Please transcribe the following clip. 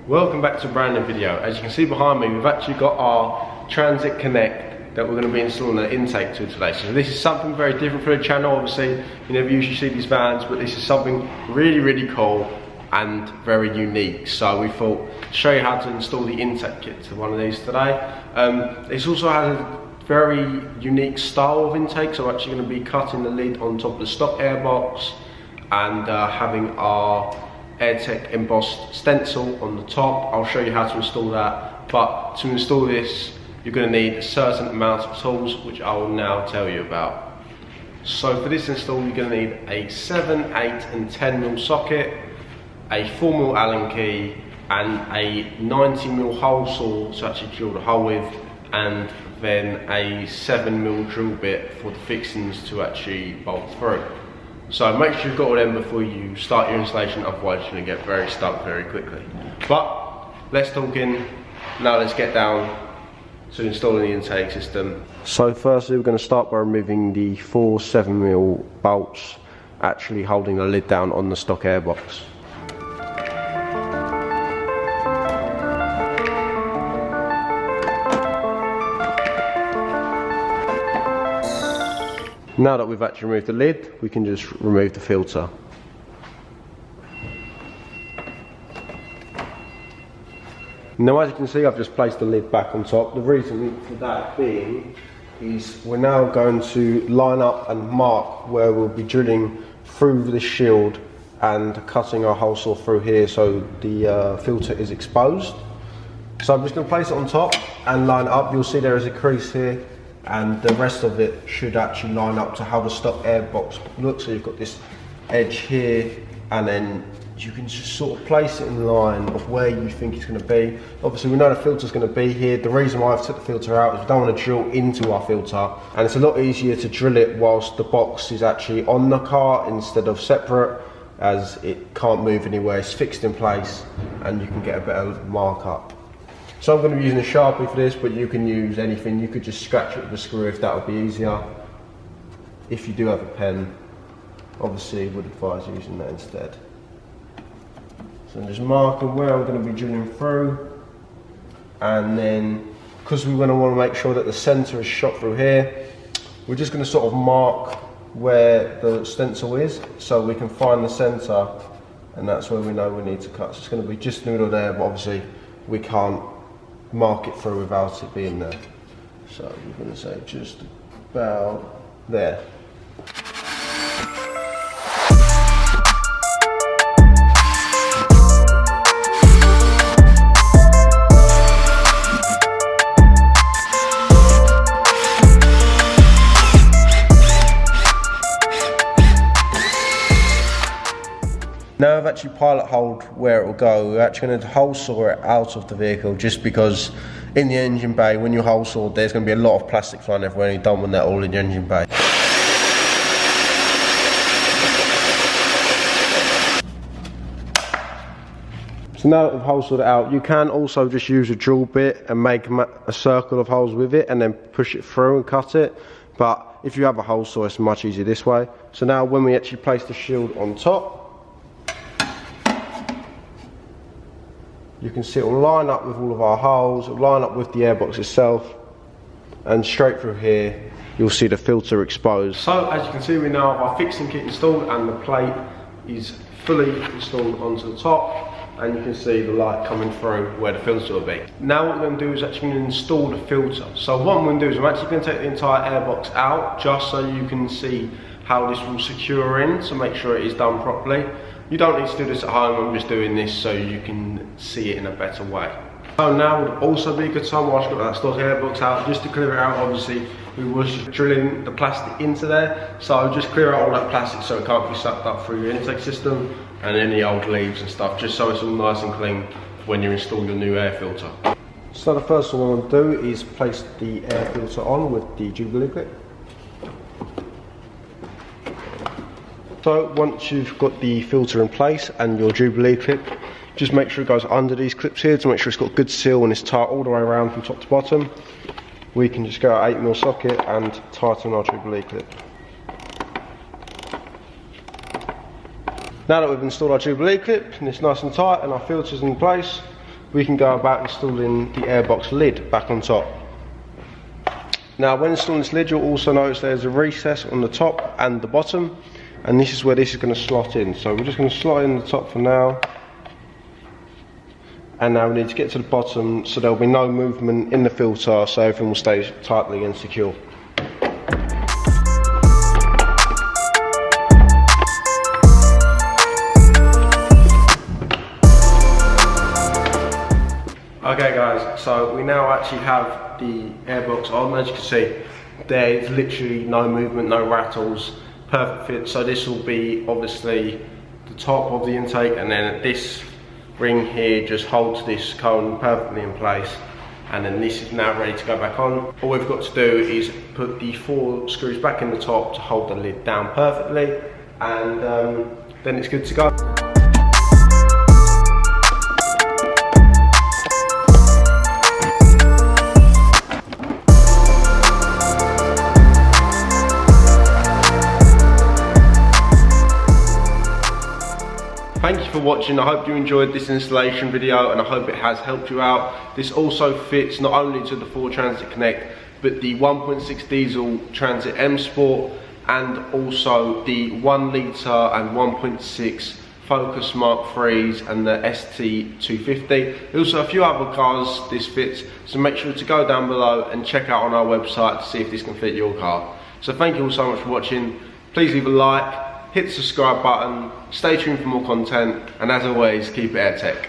Welcome back to a brand new video. As you can see behind me, we've actually got our Transit Connect that we're going to be installing an intake to today. So this is something very different for the channel. Obviously, you never usually see these vans, but this is something really cool and very unique. So we thought to show you how to install the intake kit to one of these today. This also has a very unique style of intake. So we're actually going to be cutting the lid on top of the stock airbox and having our AIRTEC embossed stencil on the top. I'll show you how to install that, but to install this you're going to need a certain amount of tools which I will now tell you about. So for this install you're going to need a 7, 8 and 10mm socket, a 4mm Allen key and a 90mm hole saw to actually drill the hole with, and then a 7mm drill bit for the fixings to actually bolt through. So make sure you've got all them before you start your installation, otherwise you're going to get very stuck very quickly. But let's talk in, now let's get down to installing the intake system. So firstly we're going to start by removing the 4 7mm bolts actually holding the lid down on the stock airbox. Now that we've actually removed the lid, we can just remove the filter. Now as you can see, I've just placed the lid back on top. The reason for that being is we're now going to line up and mark where we'll be drilling through the shield and cutting our hole saw through here so the filter is exposed. So I'm just going to place it on top and line it up. You'll see there is a crease here, and the rest of it should actually line up to how the stock airbox looks. So you've got this edge here, and then you can just sort of place it in line of where you think it's going to be. Obviously we know the filter's going to be here. The reason why I've took the filter out is we don't want to drill into our filter, and it's a lot easier to drill it whilst the box is actually on the car instead of separate, as it can't move anywhere, it's fixed in place and you can get a better mark up. So I'm going to be using a Sharpie for this, but you can use anything. You could just scratch it with a screw if that would be easier. If you do have a pen, obviously would advise using that instead. So I'm just marking where I'm going to be drilling through, and then because we're going to want to make sure that the centre is shot through here, we're just going to sort of mark where the stencil is so we can find the centre, and that's where we know we need to cut. So it's going to be just in the middle there, but obviously we can't mark it through without it being there. So we're going to say just about there. Now I've actually pilot holed where it will go. We're actually going to hole saw it out of the vehicle, just because in the engine bay, when you hole saw, there's going to be a lot of plastic flying everywhere, and you don't want that all in your engine bay. So now that we've hole sawed it out, you can also just use a drill bit and make a circle of holes with it and then push it through and cut it. But if you have a hole saw, it's much easier this way. So now when we actually place the shield on top, you can see it will line up with all of our holes, it will line up with the airbox itself, and straight through here you'll see the filter exposed. So as you can see, we now have our fixing kit installed and the plate is fully installed onto the top, and you can see the light coming through where the filter will be. Now what we're going to do is actually going to install the filter. So what I'm going to do is I'm actually going to take the entire airbox out just so you can see how this will secure in, to make sure it is done properly. You don't need to do this at home, I'm just doing this so you can see it in a better way. So now would also be a good time, whilst I've got that stock airbox out, just to clear it out. Obviously we was drilling the plastic into there, so just clear out all that plastic so it can't be sucked up through your intake system and any old leaves and stuff, just so it's all nice and clean when you install your new air filter. So the first thing I want to do is place the air filter on with the Jubilee clip. So once you've got the filter in place and your Jubilee clip, just make sure it goes under these clips here to make sure it's got good seal and it's tight all the way around from top to bottom. We can just go at 8mm socket and tighten our Jubilee clip. Now that we've installed our Jubilee clip and it's nice and tight and our filter's in place, we can go about installing the airbox lid back on top. Now when installing this lid, you'll also notice there's a recess on the top and the bottom, and this is where this is going to slot in. So we're just going to slot in the top for now, and now we need to get to the bottom so there will be no movement in the filter, so everything will stay tightly and secure. Okay guys, so we now actually have the airbox on. As you can see, there's literally no movement, no rattles, perfect fit. So this will be obviously the top of the intake, and then this ring here just holds this cone perfectly in place, and then this is now ready to go back on. All we've got to do is put the 4 screws back in the top to hold the lid down perfectly, and then it's good to go. Thank you for watching. I hope you enjoyed this installation video, and I hope it has helped you out. This also fits not only to the Ford Transit Connect, but the 1.6 diesel Transit M Sport, and also the 1 litre and 1.6 Focus Mark 3s and the ST250. Also a few other cars this fits, so make sure to go down below and check out on our website to see if this can fit your car. So thank you all so much for watching. Please leave a like, hit the subscribe button, stay tuned for more content, and as always, keep it AirTech.